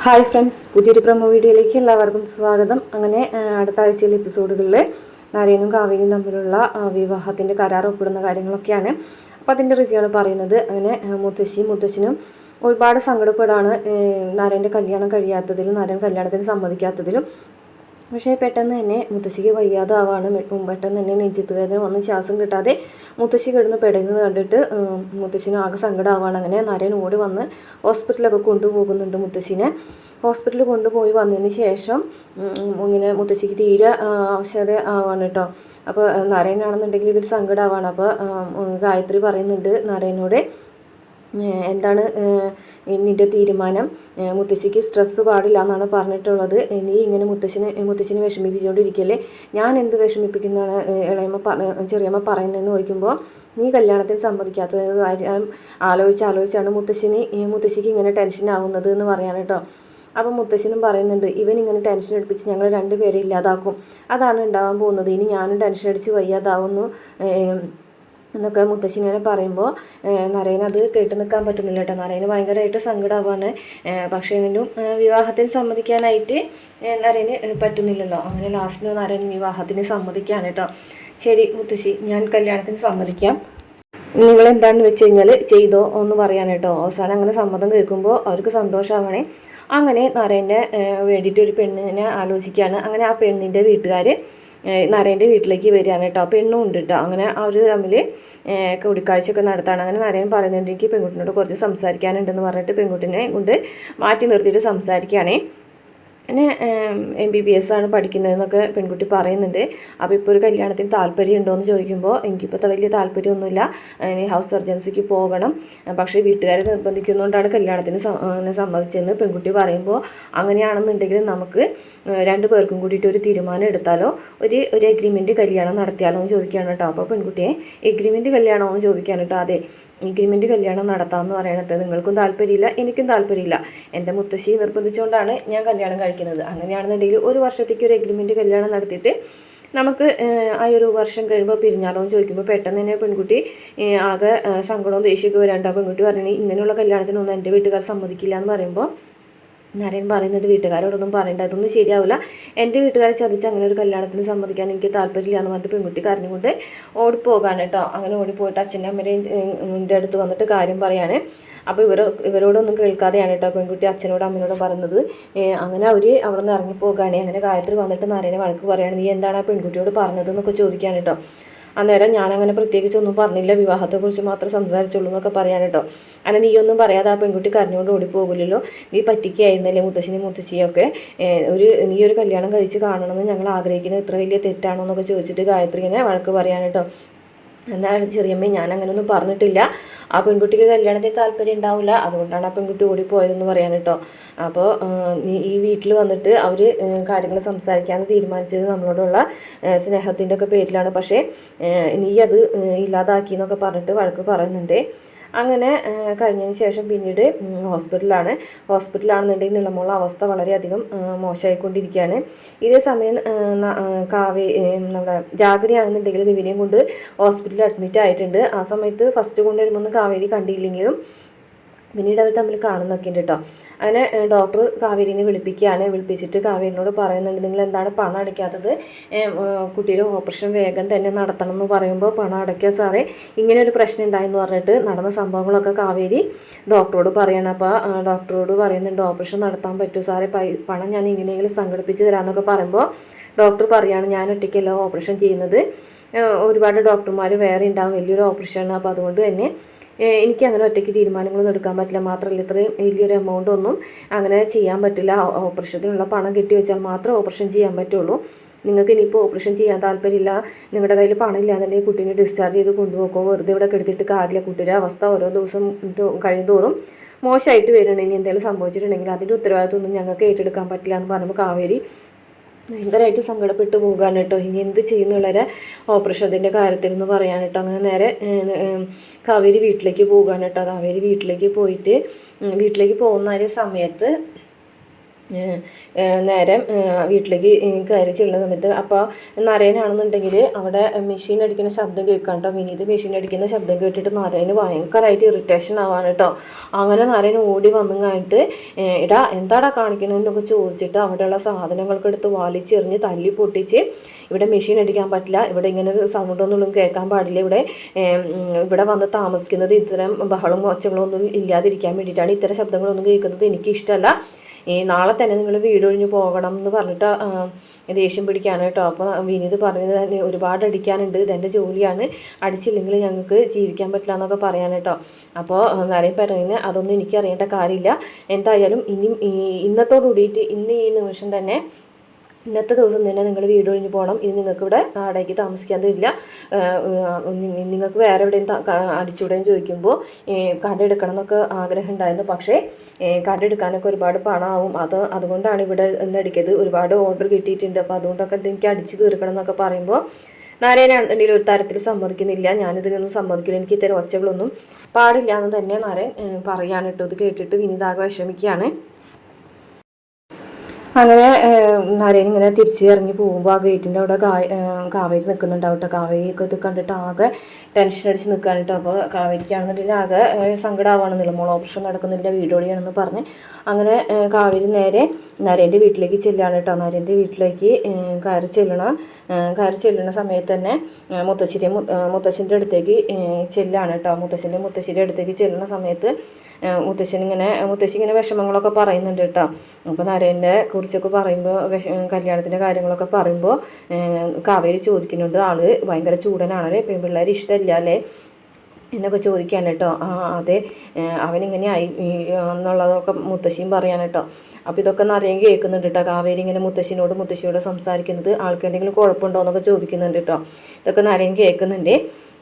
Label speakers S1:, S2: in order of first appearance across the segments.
S1: Hi friends, പുതിയൊരു promo വീഡിയോയിലേക്ക് എല്ലാവർക്കും സ്വാഗതം. അങ്ങനെ അടുത്ത ആഴ്ചയിലെ എപ്പിസോഡുകളിൽ നരേനും കാവേരിയും തമ്മിലുള്ള വിവാഹത്തിൻ്റെ കരാർ ഒപ്പിടുന്ന കാര്യങ്ങളൊക്കെയാണ്. അപ്പോൾ അതിൻ്റെ റിവ്യൂ ആണ് പറയുന്നത്. അങ്ങനെ മുത്തശ്ശനും ഒരുപാട് സങ്കടപ്പെടാണ് നരേൻ്റെ കല്യാണം കഴിയാത്തതിലും നരേൻ കല്യാണത്തിന് സമ്മതിക്കാത്തതിലും. പക്ഷേ പെട്ടെന്ന് തന്നെ മുത്തശ്ശിക്ക് വയ്യാതാവാണ്. പെട്ടെന്ന് തന്നെ നെഞ്ചത്ത് വേദന വന്ന് ശ്വാസം കിട്ടാതെ മുത്തശ്ശി കിടന്ന് പെടയുന്നത് കണ്ടിട്ട് മുത്തശ്ശിന് ആകെ സങ്കടമാവാണ്. അങ്ങനെ നരേൻ ഓടി വന്ന് ഹോസ്പിറ്റലൊക്കെ കൊണ്ടുപോകുന്നുണ്ട്. മുത്തശ്ശിനെ ഹോസ്പിറ്റലിൽ കൊണ്ടുപോയി വന്നതിന് ശേഷം ഇങ്ങനെ മുത്തശ്ശിക്ക് തീരെ ആവശ്യത ആവാണ് കേട്ടോ. അപ്പോൾ നരേനാണെന്നുണ്ടെങ്കിൽ ഇതൊരു സങ്കടമാവാണ്. അപ്പോൾ ഗായത്രി പറയുന്നുണ്ട് നരേനോട്, എന്താണ് നിൻ്റെ തീരുമാനം? മുത്തശ്ശിക്ക് സ്ട്രെസ്സ് പാടില്ല എന്നാണ് പറഞ്ഞിട്ടുള്ളത്. നീ ഇങ്ങനെ മുത്തശ്ശിനെ വിഷമിപ്പിച്ചുകൊണ്ടിരിക്കല്ലേ? ഞാൻ എന്ത് വിഷമിപ്പിക്കുന്നതാണ് ചെറിയമ്മ പറയുന്നതെന്ന് ചോദിക്കുമ്പോൾ, നീ കല്യാണത്തിന് സമ്മതിക്കാത്ത കാര്യം ആലോചിച്ചാണ് മുത്തശ്ശിക്ക് ഇങ്ങനെ ടെൻഷൻ ആവുന്നത് എന്ന് പറയാൻ കേട്ടോ. അപ്പം മുത്തശ്ശനും പറയുന്നുണ്ട്, ഇവൻ ഇങ്ങനെ ടെൻഷൻ എടുപ്പിച്ച് ഞങ്ങൾ രണ്ടുപേരെ ഇല്ലാതാക്കും, അതാണ് ഉണ്ടാവാൻ പോകുന്നത്. ഇനി ഞാനും ടെൻഷൻ അടിച്ച് വയ്യാതാവുന്നു എന്നൊക്കെ മുത്തശ്ശിനെ പറയുമ്പോൾ നരേനത് കേട്ട് നിൽക്കാൻ പറ്റുന്നില്ല കേട്ടോ. നരേന് ഭയങ്കരമായിട്ട് സങ്കടമാവാണ്. പക്ഷേ എങ്കിലും വിവാഹത്തിന് സമ്മതിക്കാനായിട്ട് നരേന് പറ്റുന്നില്ലല്ലോ. അങ്ങനെ ലാസ്റ്റിൽ നരേൻ വിവാഹത്തിന് സമ്മതിക്കുകയാണ് കേട്ടോ. ശരി മുത്തശ്ശി, ഞാൻ കല്യാണത്തിന് സമ്മതിക്കാം, നിങ്ങൾ എന്താണെന്ന് വെച്ച് കഴിഞ്ഞാൽ ചെയ്തോ എന്ന് പറയാൻ കേട്ടോ. അവസാനം അങ്ങനെ സമ്മതം കേൾക്കുമ്പോൾ അവർക്ക് സന്തോഷമാവണേ. അങ്ങനെ നരേൻ്റെ വേണ്ടിയിട്ട് ഒരു പെണ്ണിനെ ആലോചിക്കുകയാണ്. അങ്ങനെ ആ പെണ്ണിൻ്റെ വീട്ടുകാർ നരേൻ്റെ വീട്ടിലേക്ക് വരികയാണ് കേട്ടോ. പെണ്ണും ഉണ്ട് കേട്ടോ. അങ്ങനെ അവർ തമ്മിൽ കൂടിക്കാഴ്ചയൊക്കെ നടത്താണ്. അങ്ങനെ നരേൻ പറയുന്നുണ്ട്, എനിക്ക് പെൺകുട്ടിനോട് കുറച്ച് സംസാരിക്കാനുണ്ടെന്ന് പറഞ്ഞിട്ട് പെൺകുട്ടിനെ കൊണ്ട് മാറ്റി നിർത്തിയിട്ട് സംസാരിക്കുകയാണേ. പിന്നെ MBBS ആണ് പഠിക്കുന്നതെന്നൊക്കെ പെൺകുട്ടി പറയുന്നുണ്ട്. അപ്പോൾ ഇപ്പോൾ ഒരു കല്യാണത്തിന് താല്പര്യം ഉണ്ടോ എന്ന് ചോദിക്കുമ്പോൾ, എനിക്കിപ്പോഴത്തെ വലിയ താല്പര്യമൊന്നുമില്ല, ഇനി ഹൗസ് സർജൻസിക്ക് പോകണം, പക്ഷേ വീട്ടുകാരെ നിർബന്ധിക്കുന്നതുകൊണ്ടാണ് കല്യാണത്തിന് സമ്മതിച്ചതെന്ന് പെൺകുട്ടി പറയുമ്പോൾ, അങ്ങനെയാണെന്നുണ്ടെങ്കിൽ നമുക്ക് രണ്ടു പേർക്കും കൂടിയിട്ട് ഒരു തീരുമാനം എടുത്താലോ, ഒരു എഗ്രിമെൻറ്റ് കല്യാണം നടത്തിയാലോ എന്ന് ചോദിക്കുകയാണ് കേട്ടോ. അപ്പോൾ പെൺകുട്ടിയെ എഗ്രിമെൻറ്റ് കല്യാണമോ എന്ന് ചോദിക്കാൻ കേട്ടോ. അതെ, എഗ്രിമെൻറ്റ് കല്യാണം നടത്താമെന്ന് പറയണത് നിങ്ങൾക്കും താല്പര്യമില്ല, എനിക്കും താല്പര്യമില്ല, എൻ്റെ മുത്തശ്ശി നിർബന്ധിച്ചുകൊണ്ടാണ് ഞാൻ കല്യാണം കഴിക്കുന്നത്. അങ്ങനെയാണെന്നുണ്ടെങ്കിൽ ഒരു വർഷത്തേക്ക് ഒരു എഗ്രിമെൻറ്റ് കല്യാണം നടത്തിയിട്ട് നമുക്ക് ആ ഒരു വർഷം കഴിയുമ്പോൾ പിരിഞ്ഞാലോ എന്ന് ചോദിക്കുമ്പോൾ പെട്ടെന്ന് തന്നെ പെൺകുട്ടി ആകെ സങ്കടവും ദേഷ്യമൊക്കെ വരാണ്ട്. ആ പെൺകുട്ടി പറഞ്ഞു, ഇങ്ങനെയുള്ള കല്യാണത്തിനൊന്നും എൻ്റെ വീട്ടുകാർ സമ്മതിക്കില്ല എന്ന് പറയുമ്പോൾ നരേൻ പറയുന്നത്, വീട്ടുകാരോടൊന്നും പറയേണ്ട, അതൊന്നും ശരിയാവില്ല, എൻ്റെ വീട്ടുകാരെ ചതിച്ച് അങ്ങനെ ഒരു കല്യാണത്തിന് സമ്മതിക്കാൻ എനിക്ക് താല്പര്യമില്ല എന്ന് പറഞ്ഞിട്ട് പെൺകുട്ടി കരഞ്ഞുകൊണ്ട് ഓടിപ്പോകാണ് കേട്ടോ. അങ്ങനെ ഓടിപ്പോയിട്ട് അച്ഛൻ്റെ അമ്മേൻ്റെ അടുത്ത് വന്നിട്ട് കാര്യം പറയാണ്. അപ്പോൾ ഇവരോടൊന്നും കേൾക്കാതെയാണ് കേട്ടോ പെൺകുട്ടി അച്ഛനോടും അമ്മയോടും പറയുന്നത്. അങ്ങനെ അവർ അവിടെ നിന്ന് ഇറങ്ങിപ്പോകാണ്. അങ്ങനെ ഗായത്രി വന്നിട്ട് നരേനെ വഴക്ക് പറയുകയാണ്, നീ എന്താണ് ആ പെൺകുട്ടിയോട് പറഞ്ഞതെന്നൊക്കെ ചോദിക്കാൻ കേട്ടോ. അന്നേരം ഞാനങ്ങനെ പ്രത്യേകിച്ചൊന്നും പറഞ്ഞില്ല, വിവാഹത്തെക്കുറിച്ച് മാത്രം സംസാരിച്ചുള്ളൂ എന്നൊക്കെ പറയാൻ കേട്ടോ. അങ്ങനെ നീയൊന്നും പറയാതെ ആ പെൺകുട്ടി കരഞ്ഞുകൊണ്ട് ഓടിപ്പോകില്ലല്ലോ, നീ പറ്റിക്കായിരുന്നല്ലേ മുത്തശ്ശിയൊക്കെ, നീ ഒരു കല്യാണം കഴിച്ച് കാണണമെന്ന് ഞങ്ങൾ ആഗ്രഹിക്കുന്നത് ഇത്ര വലിയ തെറ്റാണോ എന്നൊക്കെ ചോദിച്ചിട്ട് ഗായത്രി ഇങ്ങനെ വഴക്ക് പറയാൻ കേട്ടോ. എന്താണ് ചെറിയമ്മ, ഞാൻ അങ്ങനെയൊന്നും പറഞ്ഞിട്ടില്ല, ആ പെൺകുട്ടിക്ക് കല്യാണത്തിൽ താല്പര്യം ഉണ്ടാവില്ല, അതുകൊണ്ടാണ് ആ പെൺകുട്ടി ഓടിപ്പോയതെന്ന് പറയാൻ കേട്ടോ. അപ്പോൾ ഈ വീട്ടിൽ വന്നിട്ട് അവർ കാര്യങ്ങൾ സംസാരിക്കാമെന്ന് തീരുമാനിച്ചത് നമ്മളോടുള്ള സ്നേഹത്തിൻ്റെ ഒക്കെ പേരിലാണ്, പക്ഷേ നീ അത് ഇല്ലാതാക്കി പറഞ്ഞിട്ട് വഴക്ക് പറയുന്നുണ്ട്. അങ്ങനെ കഴിഞ്ഞതിന് ശേഷം പിന്നീട് ഹോസ്പിറ്റലാണെന്നുണ്ടെങ്കിൽ നിളമുള്ള അവസ്ഥ വളരെയധികം മോശമായിക്കൊണ്ടിരിക്കുകയാണ്. ഇതേ സമയം നമ്മുടെ ജാഗരിയാണെന്നുണ്ടെങ്കിൽ ദിവ്യനെയും കൊണ്ട് ഹോസ്പിറ്റലിൽ അഡ്മിറ്റ് ആയിട്ടുണ്ട്. ആ സമയത്ത് ഫസ്റ്റ് കൊണ്ടുവരുമ്പോൾ കാവേരി കണ്ടില്ലെങ്കിലും പിന്നീട് അവർ തമ്മിൽ കാണുന്നൊക്കെ ഉണ്ട് കേട്ടോ. അങ്ങനെ ഡോക്ടർ കാവേരിനെ വിളിപ്പിച്ചിട്ട് കാവേരിനോട് പറയുന്നുണ്ട്, നിങ്ങൾ എന്താണ് പണം അടയ്ക്കാത്തത്, കുട്ടിയുടെ ഓപ്പറേഷൻ വേഗം തന്നെ നടത്തണം എന്ന് പറയുമ്പോൾ, പണം അടയ്ക്കുക സാറേ, ഇങ്ങനെ ഒരു പ്രശ്നം ഉണ്ടായെന്ന് പറഞ്ഞിട്ട് നടന്ന സംഭവങ്ങളൊക്കെ കാവേരി ഡോക്ടറോട് പറയണം. അപ്പോൾ ഡോക്ടറോട് പറയുന്നുണ്ട്, ഓപ്പറേഷൻ നടത്താൻ പറ്റുമോ സാറേ, പണം ഞാൻ എങ്ങനെയെങ്കിലും സംഘടിപ്പിച്ച് തരാമെന്നൊക്കെ പറയുമ്പോൾ ഡോക്ടർ പറയുകയാണ്, ഞാൻ ഒറ്റയ്ക്കല്ല ഓപ്പറേഷൻ ചെയ്യുന്നത്, ഒരുപാട് ഡോക്ടർമാർ വേറെ ഉണ്ടാവും, വലിയൊരു ഓപ്പറേഷനാണ്, അപ്പോൾ അതുകൊണ്ട് തന്നെ എനിക്ക് അങ്ങനെ ഒറ്റയ്ക്ക് തീരുമാനങ്ങളൊന്നും എടുക്കാൻ പറ്റില്ല, മാത്രമല്ല ഇത്രയും വലിയൊരു എമൗണ്ട് ഒന്നും അങ്ങനെ ചെയ്യാൻ പറ്റില്ല, ഓപ്പറേഷത്തിനുള്ള പണം കെട്ടി വെച്ചാൽ മാത്രമേ ഓപ്പറേഷൻ ചെയ്യാൻ പറ്റുള്ളൂ, നിങ്ങൾക്ക് ഇനിയിപ്പോൾ ഓപ്പറേഷൻ ചെയ്യാൻ താല്പര്യമില്ല, നിങ്ങളുടെ കയ്യിൽ പണം ഇല്ലാന്നുണ്ടെങ്കിൽ കുട്ടീനെ ഡിസ്ചാർജ് ചെയ്ത് കൊണ്ടുപോക്കോ, വെറുതെ ഇവിടെ കെടുത്തിട്ട് കാര്യമില്ല, കുട്ടിയുടെ അവസ്ഥ ഓരോ ദിവസം കഴിയുന്തോറും മോശമായിട്ട് വരുന്നുണ്ട്, ഇനി എന്തെങ്കിലും സംഭവിച്ചിട്ടുണ്ടെങ്കിൽ അതിൻ്റെ ഉത്തരവാദിത്വമൊന്നും ഞങ്ങൾക്ക് ഏറ്റെടുക്കാൻ പറ്റില്ല എന്ന് പറയുമ്പോൾ കാവേരി ഭയങ്കരമായിട്ട് സങ്കടപ്പെട്ടു പോകാൻ കേട്ടോ. ഇനി എന്ത് ചെയ്യുന്നുള്ളവരെ ഓപ്പറേഷൻ്റെ കാര്യത്തിൽ എന്ന് പറയാൻ കേട്ടോ. അങ്ങനെ നേരെ കാവേരി വീട്ടിലേക്ക് പോകാൻ കേട്ടോ. കാവേരി വീട്ടിലേക്ക് പോകുന്ന ഒരു സമയത്ത് നേരെ വീട്ടിലേക്ക് കയറി ചെല്ലുന്ന സമയത്ത് അപ്പോൾ നരയനാണെന്നുണ്ടെങ്കിൽ അവിടെ മെഷീൻ അടിക്കുന്ന ശബ്ദം കേൾക്കാം കേട്ടോ. വിനീത് മെഷീൻ അടിക്കുന്ന ശബ്ദം കേട്ടിട്ട് നരയന് ഭയങ്കരമായിട്ട് ഇറിറ്റേഷൻ ആവാണ് കേട്ടോ. അങ്ങനെ നരയൻ ഓടി വന്നു കഴിഞ്ഞിട്ട് ഇടാ എന്താടാ കാണിക്കുന്നതെന്നൊക്കെ ചോദിച്ചിട്ട് അവിടെയുള്ള സാധനങ്ങൾക്ക് എടുത്ത് വലിച്ചെറിഞ്ഞ് തല്ലി പൊട്ടിച്ച് ഇവിടെ മെഷീൻ അടിക്കാൻ പറ്റില്ല, ഇവിടെ ഇങ്ങനെ ഒരു സൗണ്ടൊന്നും കേൾക്കാൻ പാടില്ല, ഇവിടെ വന്ന് താമസിക്കുന്നത് ഇത്തരം ബഹളവും ഒച്ചകളൊന്നും ഇല്ലാതിരിക്കാൻ വേണ്ടിയിട്ടാണ്, ഇത്തരം ശബ്ദങ്ങളൊന്നും കേൾക്കുന്നത് എനിക്കിഷ്ടമല്ല, നാളെ തന്നെ നിങ്ങൾ വീട് ഒഴിഞ്ഞ് പോകണം എന്ന് പറഞ്ഞിട്ട് ദേഷ്യം പിടിക്കാണ് കേട്ടോ. അപ്പോൾ വിനീത് പറഞ്ഞത് തന്നെ ഒരുപാട് അടിക്കാനുണ്ട്, ഇതെൻ്റെ ജോലിയാണ്, അടിച്ചില്ലെങ്കിൽ ഞങ്ങൾക്ക് ജീവിക്കാൻ പറ്റില്ല എന്നൊക്കെ പറയാൻ കേട്ടോ. അപ്പോൾ നരയൻ പറയുന്നത് അതൊന്നും എനിക്ക് അറിയേണ്ട കാര്യമില്ല, എന്തായാലും ഇന്നത്തോടു കൂടിയിട്ട് ഇന്ന് ഈ നിമിഷം തന്നെ ഇന്നത്തെ ദിവസം തന്നെ നിങ്ങൾ വീട് ഒഴിഞ്ഞ് പോകണം, ഇനി നിങ്ങൾക്ക് ഇവിടെ വാടകയ്ക്ക് താമസിക്കാൻ തരില്ല, നിങ്ങൾക്ക് വേറെ എവിടെയും അടിച്ചുവിടെയും ചോദിക്കുമ്പോൾ കട എടുക്കണം എന്നൊക്കെ ആഗ്രഹം ഉണ്ടായിരുന്നു, പക്ഷേ കട എടുക്കാനൊക്കെ ഒരുപാട് പണമാവും, അതുകൊണ്ടാണ് ഇവിടെ നിന്ന് അടിക്കത്, ഒരുപാട് ഓർഡർ കിട്ടിയിട്ടുണ്ട്, അപ്പോൾ അതുകൊണ്ടൊക്കെ എനിക്ക് അടിച്ച് തീർക്കണം എന്നൊക്കെ പറയുമ്പോൾ നാരായണാണെന്നുണ്ടെങ്കിൽ ഒരു തരത്തിൽ സമ്മതിക്കുന്നില്ല, ഞാനിതിനൊന്നും സമ്മതിക്കില്ല, എനിക്ക് ഇത്തരം ഒച്ചകളൊന്നും പാടില്ല എന്ന് തന്നെ നാരായൺ പറയാനിട്ടോ. ഇത് കേട്ടിട്ട് വിനീതാകെ വിഷമിക്കുകയാണ്. അങ്ങനെ നരേൻ ഇങ്ങനെ തിരിച്ച് ഇറങ്ങി പോകുമ്പോൾ ആ ഗേറ്റിൻ്റെ അവിടെ കാവേരി നിൽക്കുന്നുണ്ടാവും കേട്ടോ. കാവേരിയൊക്കെ ഇത് കണ്ടിട്ട് ആകെ ടെൻഷൻ അടിച്ച് നിൽക്കുകയാണ് കേട്ടോ. അപ്പോൾ കാവേരിക്കാണെന്നുണ്ടെങ്കിൽ ആകെ സങ്കടമാവാണെന്നില്ല, മോൾ ഓപ്പറേഷൻ നടക്കുന്നില്ല, വീടോടിയാണെന്ന് പറഞ്ഞ് അങ്ങനെ കാവേരി നേരെ നരേൻ്റെ വീട്ടിലേക്ക് ചെല്ലുകയാണ് കേട്ടോ. നരേൻ്റെ വീട്ടിലേക്ക് കയറി ചെല്ലുന്ന സമയത്ത് തന്നെ മുത്തശ്ശൻ്റെ അടുത്തേക്ക് ചെല്ലുകയാണ് കേട്ടോ. മുത്തശ്ശിയുടെ അടുത്തേക്ക് ചെല്ലുന്ന സമയത്ത് മുത്തശ്ശി ഇങ്ങനെ വിഷമങ്ങളൊക്കെ പറയുന്നുണ്ട് കേട്ടോ. അപ്പോൾ നരേനെ കുറിച്ചൊക്കെ പറയുമ്പോൾ കല്യാണത്തിൻ്റെ കാര്യങ്ങളൊക്കെ പറയുമ്പോൾ കാവേരി ചോദിക്കുന്നുണ്ട്, ആള് ഭയങ്കര ചൂടനാണല്ലേ, പെൺപിള്ളേർ ഇഷ്ടമില്ല അല്ലേ എന്നൊക്കെ ചോദിക്കാൻ കേട്ടോ. അതെ, അവനിങ്ങനെ ആയി എന്നുള്ളതൊക്കെ മുത്തശ്ശിയും പറയാൻ കേട്ടോ. അപ്പോൾ ഇതൊക്കെ നരേൻ കേൾക്കുന്നുണ്ട് കേട്ടോ. കാവേരി ഇങ്ങനെ മുത്തശ്ശിയോട് സംസാരിക്കുന്നത് ആൾക്ക് എന്തെങ്കിലും കുഴപ്പമുണ്ടോ എന്നൊക്കെ ചോദിക്കുന്നുണ്ട് കേട്ടോ. ഇതൊക്കെ നരേൻ കേൾക്കുന്നുണ്ട്.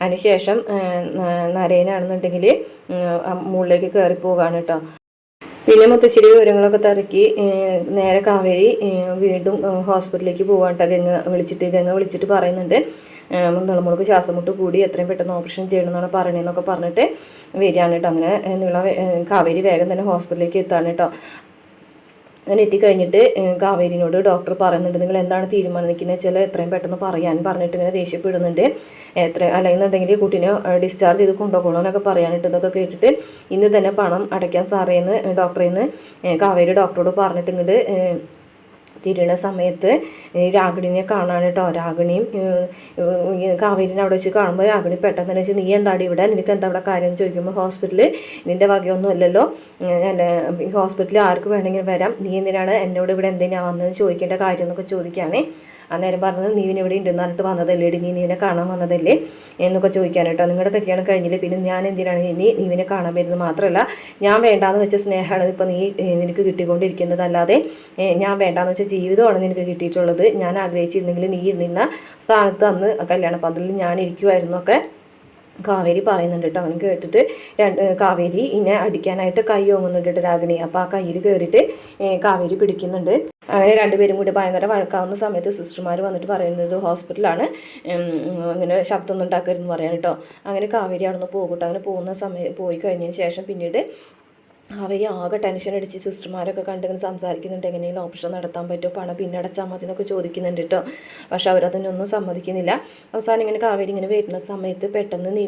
S1: അതിനുശേഷം നരേനാണെന്നുണ്ടെങ്കിൽ മുകളിലേക്ക് കയറി പോകാണ് കേട്ടോ. പിന്നെ മുത്തശ്ശേരി വിവരങ്ങളൊക്കെ തിരക്കി നേരെ കാവേരി വീണ്ടും ഹോസ്പിറ്റലിലേക്ക് പോകാൻ കേട്ടോ. ഗംഗ വിളിച്ചിട്ട് പറയുന്നുണ്ട്, നീളമുളക്ക് ശ്വാസം മുട്ട് കൂടി എത്രയും പെട്ടെന്ന് ഓപ്പറേഷൻ ചെയ്യണമെന്നാണ് പറയണതെന്നൊക്കെ പറഞ്ഞിട്ട് വരികയാണ് കേട്ടോ. അങ്ങനെ കാവേരി വേഗം തന്നെ ഹോസ്പിറ്റലിലേക്ക് എത്താണ് കേട്ടോ. അങ്ങനെ എത്തിക്കഴിഞ്ഞിട്ട് കാവേരിനോട് ഡോക്ടർ പറയുന്നുണ്ട്, നിങ്ങൾ എന്താണ് തീരുമാനിക്കുന്നത് വെച്ചാൽ എത്രയും പെട്ടെന്ന് പറയാൻ പറഞ്ഞിട്ട് ഇങ്ങനെ ദേഷ്യപ്പെടുന്നുണ്ട്, അല്ലെന്നുണ്ടെങ്കിൽ കുട്ടീനെ ഡിസ്ചാർജ് ചെയ്ത് കൊണ്ടുപോകണം എന്നൊക്കെ പറയാനിട്ട്. ഇതൊക്കെ കേട്ടിട്ട് ഇന്ന് തന്നെ പണം അടയ്ക്കാൻ സാറേന്ന് ഡോക്ടറേന്ന് കാവേരി ഡോക്ടറോട് പറഞ്ഞിട്ട് ഇങ്ങോട്ട് തിരിയണ സമയത്ത് രാഗിണിനെ കാണാൻ കേട്ടോ. രാഗിണിയും കാവേരിനെ അവിടെ വെച്ച് കാണുമ്പോൾ രാഗിണി പെട്ടെന്ന് തന്നെ വെച്ചാൽ നീ എന്താടി ഇവിടെ, നിനക്ക് എന്താ ഇവിടെ കാര്യം ചോദിക്കുമ്പോൾ ഹോസ്പിറ്റലിൽ നിൻ്റെ വകയൊന്നും അല്ലല്ലോ, ഹോസ്പിറ്റലിൽ ആർക്ക് വേണമെങ്കിലും വരാം, നീ എന്തിനാണ് എന്നോട് ഇവിടെ എന്തിനാണ് വന്നത് ചോദിക്കേണ്ട കാര്യം എന്നൊക്കെ ചോദിക്കുകയാണ്. അന്നേരം പറഞ്ഞത് നീവിനെ ഇവിടെ ഉണ്ടെന്ന് പറഞ്ഞിട്ട് വന്നതല്ലേ, നീവിനെ കാണാൻ വന്നതല്ലേ എന്നൊക്കെ ചോദിക്കാൻ കേട്ടോ. നിങ്ങളുടെ കല്യാണം കഴിഞ്ഞില്ലേ, പിന്നെ ഞാൻ എന്തിനാണ് ഇനി നീവിനെ കാണാൻ വരുന്നത്, മാത്രമല്ല ഞാൻ വേണ്ടാന്ന് വെച്ച സ്നേഹമാണ് ഇപ്പോൾ നിനക്ക് കിട്ടിക്കൊണ്ടിരിക്കുന്നത്, അല്ലാതെ ഞാൻ വേണ്ടാന്ന് വെച്ച ജീവിതമാണ് നിനക്ക് കിട്ടിയിട്ടുള്ളത്, ഞാൻ ആഗ്രഹിച്ചിരുന്നെങ്കിൽ നീ ഇരുന്ന സ്ഥാനത്ത് അന്ന് കല്യാണ പന്തലിൽ ഞാൻ ഇരിക്കുമായിരുന്നു ഒക്കെ കാവേരി പറയുന്നുണ്ട് കേട്ടോ. അങ്ങനെ കേട്ടിട്ട് കാവേരി ഇന്നെ അടിക്കാനായിട്ട് കൈ ഓങ്ങുന്നുണ്ട് രാഗിണി. അപ്പോൾ ആ കയ്യിൽ കയറിയിട്ട് കാവേരി പിടിക്കുന്നുണ്ട്. അങ്ങനെ രണ്ടുപേരും കൂടി ഭയങ്കര വഴക്കാവുന്ന സമയത്ത് സിസ്റ്റർമാർ വന്നിട്ട് പറയുന്നത് ഹോസ്പിറ്റലാണ്, അങ്ങനെ ശബ്ദമൊന്നും ഉണ്ടാക്കരുതെന്ന് പറയാൻ കേട്ടോ. അങ്ങനെ കാവേരി അവിടെ നിന്ന് പോകും. അങ്ങനെ പോയി കഴിഞ്ഞതിന് ശേഷം പിന്നീട് അവയെ ആകെ ടെൻഷൻ അടിച്ച് സിസ്റ്റർമാരൊക്കെ കണ്ടിങ്ങനെ സംസാരിക്കുന്നുണ്ട്, എങ്ങനെയെങ്കിലും ഓപ്പറേഷൻ നടത്താൻ പറ്റുമോ, പണം പിന്നെ അടച്ചാൽ മതി എന്നൊക്കെ ചോദിക്കുന്നുണ്ട് കേട്ടോ. പക്ഷെ അവരതിനൊന്നും സമ്മതിക്കുന്നില്ല. അവസാനം ഇങ്ങനെ കാവേരി ഇങ്ങനെ വരുന്ന സമയത്ത് പെട്ടെന്ന്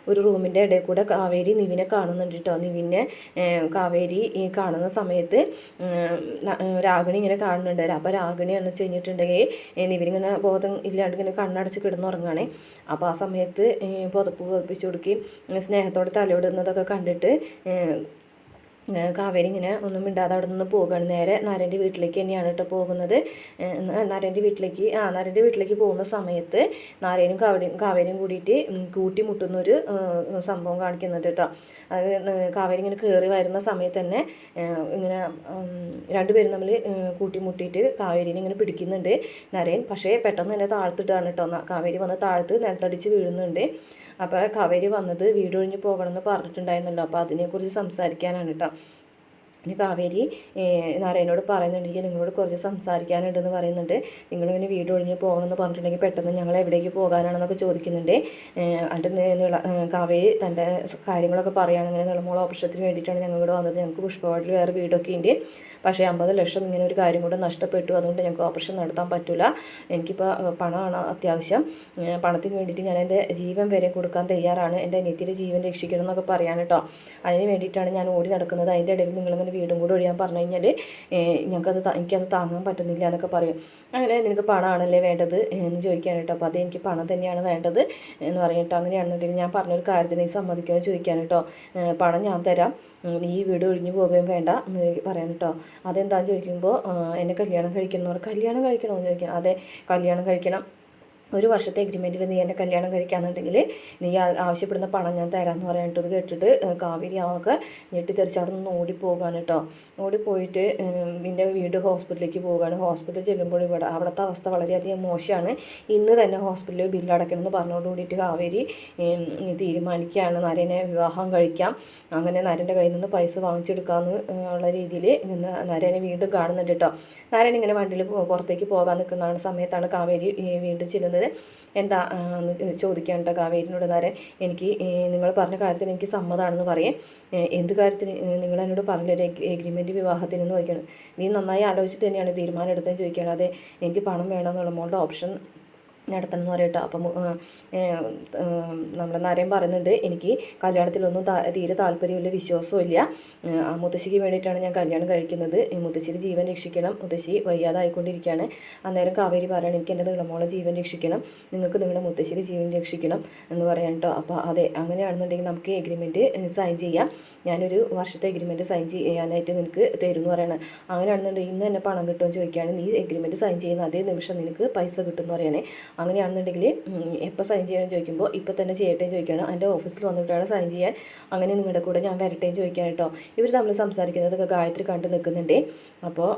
S1: ഒരു റൂമിൻ്റെ ഇടയിൽ കൂടെ കാവേരി നിവിനെ കാണുന്നുണ്ട് കേട്ടോ. നിവിനെ കാവേരി കാണുന്ന സമയത്ത് രാഗിണി ഇങ്ങനെ കാണുന്നുണ്ട്. അപ്പോൾ രാഗിണി എന്ന് വെച്ച് കഴിഞ്ഞിട്ടുണ്ടെങ്കിൽ നിവിനിങ്ങനെ ബോധം ഇല്ലാണ്ട് ഇങ്ങനെ കണ്ണടച്ച് കിടന്നുറങ്ങുകയാണേ. അപ്പോൾ ആ സമയത്ത് പുതപ്പ് പുതപ്പിച്ച് കൊടുക്കുകയും സ്നേഹത്തോടെ തലയിടുന്നതൊക്കെ കണ്ടിട്ട് കാവേരി ഇങ്ങനെ ഒന്നും മിണ്ടാതെ അവിടെ നിന്ന് പോകുകയാണ്. നേരെ നരേൻ്റെ വീട്ടിലേക്ക് തന്നെയാണ് കേട്ടോ പോകുന്നത്. നരേൻ്റെ വീട്ടിലേക്ക് പോകുന്ന സമയത്ത് നാരേനും കാവേരിയും കൂടിയിട്ട് കൂട്ടിമുട്ടുന്നൊരു സംഭവം കാണിക്കുന്നുണ്ട് കേട്ടോ. അത് കാവേരി ഇങ്ങനെ കയറി വരുന്ന സമയത്ത് തന്നെ ഇങ്ങനെ രണ്ടുപേരും തമ്മിൽ കൂട്ടിമുട്ടിയിട്ട് കാവേരിനെ ഇങ്ങനെ പിടിക്കുന്നുണ്ട് നരേൻ. പക്ഷേ പെട്ടെന്ന് തന്നെ താഴ്ത്തിട്ടാണ് കേട്ടോ. കാവേരി വന്ന് താഴ്ത്ത് നിലത്തടിച്ച് വീഴുന്നുണ്ട്. അപ്പോൾ കാവേരി വന്നത് വീടൊഴിഞ്ഞ് പോകണമെന്ന് പറഞ്ഞിട്ടുണ്ടായിരുന്നല്ലോ, അപ്പോൾ അതിനെക്കുറിച്ച് സംസാരിക്കാനാണ് കേട്ടോ. ഇനി കാവേരി നാരായണോട് പറയുന്നുണ്ടെങ്കിൽ നിങ്ങളോട് കുറച്ച് സംസാരിക്കാനുണ്ടെന്ന് പറയുന്നുണ്ട്. നിങ്ങളിങ്ങനെ വീട് ഒഴിഞ്ഞ് പോകണമെന്ന് പറഞ്ഞിട്ടുണ്ടെങ്കിൽ പെട്ടെന്ന് ഞങ്ങൾ എവിടേക്ക് പോകാനാണെന്നൊക്കെ ചോദിക്കുന്നുണ്ട്. അതിൻ്റെ കാവേരി തൻ്റെ കാര്യങ്ങളൊക്കെ പറയുകയാണ്. ഇങ്ങനെ നിളമോള ഓപ്പറേഷത്തിന് വേണ്ടിയിട്ടാണ് ഞങ്ങൾ ഇവിടെ വന്നത്, ഞങ്ങൾക്ക് പുഷ്പവാടിൽ വേറെ വീടൊക്കെ ഉണ്ട്, പക്ഷേ 50 ലക്ഷം ഇങ്ങനെ ഒരു കാര്യം കൂടെ നഷ്ടപ്പെട്ടു. അതുകൊണ്ട് ഞങ്ങൾക്ക് ഓപ്പറേഷൻ നടത്താൻ പറ്റില്ല. എനിക്കിപ്പോൾ പണമാണ് അത്യാവശ്യം. പണത്തിന് വേണ്ടിയിട്ട് ഞാൻ എൻ്റെ ജീവൻ വരെ കൊടുക്കാൻ തയ്യാറാണ്. എൻ്റെ അനിയത്തിയുടെ ജീവൻ രക്ഷിക്കണം എന്നൊക്കെ പറയാൻ കേട്ടോ. അതിന് വേണ്ടിയിട്ടാണ് ഞാൻ ഓടി നടക്കുന്നത്. അതിൻ്റെ ഇടയിൽ നിങ്ങളിങ്ങനെ വീടും കൂടെ ഒഴിയാൻ പറഞ്ഞു കഴിഞ്ഞാൽ എനിക്കത് താങ്ങാൻ പറ്റുന്നില്ല എന്നൊക്കെ പറയും. അങ്ങനെ നിനക്ക് പണമാണല്ലേ വേണ്ടത് എന്ന് ചോദിക്കാൻ കേട്ടോ. അപ്പോൾ അത് എനിക്ക് പണം തന്നെയാണ് വേണ്ടത് എന്ന് പറയും കേട്ടോ. അങ്ങനെയാണെന്നുണ്ടെങ്കിൽ ഞാൻ പറഞ്ഞൊരു കാര്യത്തിന് സമ്മതിക്കുമെന്ന് ചോദിക്കാൻ കേട്ടോ. പണം ഞാൻ തരാം, ഈ വീട് ഒഴിഞ്ഞു പോവുകയും വേണ്ട എന്ന് പറയാൻ കേട്ടോ. അതെന്താണെന്ന് ചോദിക്കുമ്പോൾ എന്നെ കല്യാണം കഴിക്കണം കല്യാണം കഴിക്കണമെന്ന് ചോദിക്കണം. അതെ, കല്യാണം കഴിക്കണം. 1 വർഷത്തെ എഗ്രിമെൻറ്റിൽ നീ എന്നെ കല്യാണം കഴിക്കാമെന്നുണ്ടെങ്കിൽ നീ ആവശ്യപ്പെടുന്ന പണം ഞാൻ തരാമെന്ന് പറയാനിട്ട്. ഇത് കേട്ടിട്ട് കാവേരി ആകെ ഞെട്ടിത്തെറിച്ച് അവിടെ നിന്ന് ഓടിപ്പോവുകയാണ് കേട്ടോ. ഓടിപ്പോയിട്ട് നിൻ്റെ വീട് ഹോസ്പിറ്റലിലേക്ക് പോവുകയാണ്. ഹോസ്പിറ്റലിൽ ചെല്ലുമ്പോൾ അവിടുത്തെ അവസ്ഥ വളരെയധികം മോശമാണ്. ഇന്ന് തന്നെ ഹോസ്പിറ്റലിൽ ബില്ലടക്കണം എന്ന് പറഞ്ഞോട് കൂടിയിട്ട് കാവേരി തീരുമാനിക്കുകയാണ് നരേനെ വിവാഹം കഴിക്കാം. അങ്ങനെ നരൻ്റെ കയ്യിൽ നിന്ന് പൈസ വാങ്ങിച്ചെടുക്കാമെന്ന് ഉള്ള രീതിയിൽ നരേനെ വീണ്ടും കാണുന്നുണ്ട് കേട്ടോ. നരൻ ഇങ്ങനെ വണ്ടിയിൽ പുറത്തേക്ക് പോകാൻ നിൽക്കുന്ന സമയത്താണ് കാവേരി വീണ്ടും ചെല്ലുന്നത്. എന്താ ചോദിക്കാൻ കേട്ടോ കാവേരിനോട് നരൻ. എനിക്ക് നിങ്ങൾ പറഞ്ഞ കാര്യത്തിന് എനിക്ക് സമ്മതമാണെന്ന് പറയും. എന്ത് കാര്യത്തിന് നിങ്ങൾ എന്നോട് പറഞ്ഞൊരു എഗ്രിമെൻറ്റ് വിവാഹത്തിനെന്ന് ചോദിക്കണം. നീ നന്നായി ആലോചിച്ചിട്ട് തന്നെയാണ് തീരുമാനം എടുത്തതെന്ന് ചോദിക്കുകയാണ്. അതെ, എനിക്ക് പണം വേണമെന്നുള്ള മോളുടെ ഓപ്ഷൻ നടത്തണം എന്ന് പറയട്ടോ. അപ്പം നമ്മുടെ നരൻ പറയുന്നുണ്ട്, എനിക്ക് കല്യാണത്തിലൊന്നും തീരെ താല്പര്യമില്ല, വിശ്വാസവും ഇല്ല. മുത്തശ്ശിക്ക് വേണ്ടിയിട്ടാണ് ഞാൻ കല്യാണം കഴിക്കുന്നത്. മുത്തശ്ശിയുടെ ജീവൻ രക്ഷിക്കണം, മുത്തശ്ശി വയ്യാതായിക്കൊണ്ടിരിക്കുകയാണ്. അന്നേരം കാവേരി പറയണം, എനിക്ക് എൻ്റെ നീളമോളെ ജീവൻ രക്ഷിക്കണം, നിങ്ങൾക്ക് നിങ്ങളുടെ മുത്തശ്ശിയുടെ ജീവൻ രക്ഷിക്കണം എന്ന് പറയാൻ കേട്ടോ. അപ്പോൾ അതെ, അങ്ങനെയാണെന്നുണ്ടെങ്കിൽ നമുക്ക് എഗ്രിമെൻറ്റ് സൈൻ ചെയ്യാം. ഞാനൊരു വർഷത്തെ എഗ്രിമെൻറ്റ് സൈൻ ചെയ്യാനായിട്ട് നിനക്ക് തരുമെന്ന് പറയണം. അങ്ങനെയാണെന്നുണ്ടെങ്കിൽ ഇന്ന് തന്നെ പണം കിട്ടുമെന്ന് ചോദിക്കുകയാണ്. നീ എഗ്രിമെൻറ്റ് സൈൻ ചെയ്യുന്ന അതേ നിമിഷം നിനക്ക് പൈസ കിട്ടുമെന്ന് പറയണേ. അങ്ങനെയാണെന്നുണ്ടെങ്കിൽ എപ്പോൾ സൈൻ ചെയ്യണമെന്ന് ചോദിക്കുമ്പോൾ ഇപ്പോൾ തന്നെ ചെയ്യട്ടെ എന്ന് ചോദിക്കുകയാണ്. എൻ്റെ ഓഫീസിൽ വന്നിട്ടാണ് സൈൻ ചെയ്യാൻ, അങ്ങനെ നിങ്ങളുടെ കൂടെ ഞാൻ വരട്ടെ എന്ന് ചോദിക്കാൻ കേട്ടോ. ഇവർ തമ്മിൽ സംസാരിക്കുന്നതൊക്കെ ഗായത്രി കണ്ട് നിൽക്കുന്നുണ്ട്. അപ്പോൾ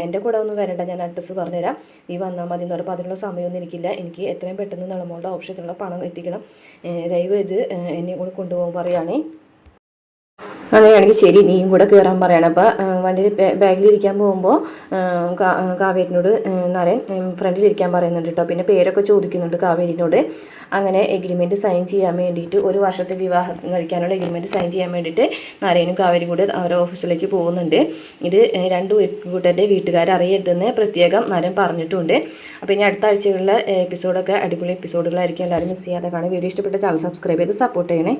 S1: എൻ്റെ കൂടെ ഒന്നും വരണ്ട, ഞാൻ അഡ്രസ്സ് പറഞ്ഞുതരാം, നീ വന്നാൽ മതി എന്ന് പറയുമ്പോൾ അതിനുള്ള സമയമൊന്നും എനിക്കില്ല, എനിക്ക് എത്രയും പെട്ടെന്ന് നമ്മളുടെ ഓപ്ഷത്തിലുള്ള പണം എത്തിക്കണം, ദയവ് ഇത് എന്നെ കൂടെ കൊണ്ടുപോകാൻ പറയുകയാണേ. അങ്ങനെയാണെങ്കിൽ ശരി, നീയും കൂടെ കയറാൻ പറയണം. അപ്പോൾ വണ്ടിയിൽ ബാഗിലിരിക്കാൻ പോകുമ്പോൾ കാവേരിനോട് നരൻ ഫ്രണ്ടിലിരിക്കാൻ പറയുന്നുണ്ട് കേട്ടോ. പിന്നെ പേരൊക്കെ ചോദിക്കുന്നുണ്ട് കാവേരിനോട്. അങ്ങനെ എഗ്രിമെൻറ്റ് സൈൻ ചെയ്യാൻ വേണ്ടിയിട്ട് 1 വർഷത്തെ വിവാഹം കഴിക്കാനുള്ള എഗ്രിമെൻറ്റ് സൈൻ ചെയ്യാൻ വേണ്ടിയിട്ട് നരേനും കാവേരിയും കൂടെ അവരുടെ ഓഫീസിലേക്ക് പോകുന്നുണ്ട്. ഇത് 2 കൂട്ടരുടെ വീട്ടുകാരറിയരുതെന്ന് പ്രത്യേകം നരൻ പറഞ്ഞിട്ടുണ്ട്. അപ്പോൾ ഇനി അടുത്ത ആഴ്ചകളിലെ എപ്പിസോഡൊക്കെ അടിപൊളി എപ്പിസോഡുകളായിരിക്കും. എല്ലാവരും മിസ് ചെയ്യാതെ കാണും. വീഡിയോ ഇഷ്ടപ്പെട്ട ചാനൽ സബ്സ്ക്രൈബ് ചെയ്ത് സപ്പോർട്ട് ചെയ്യണേ.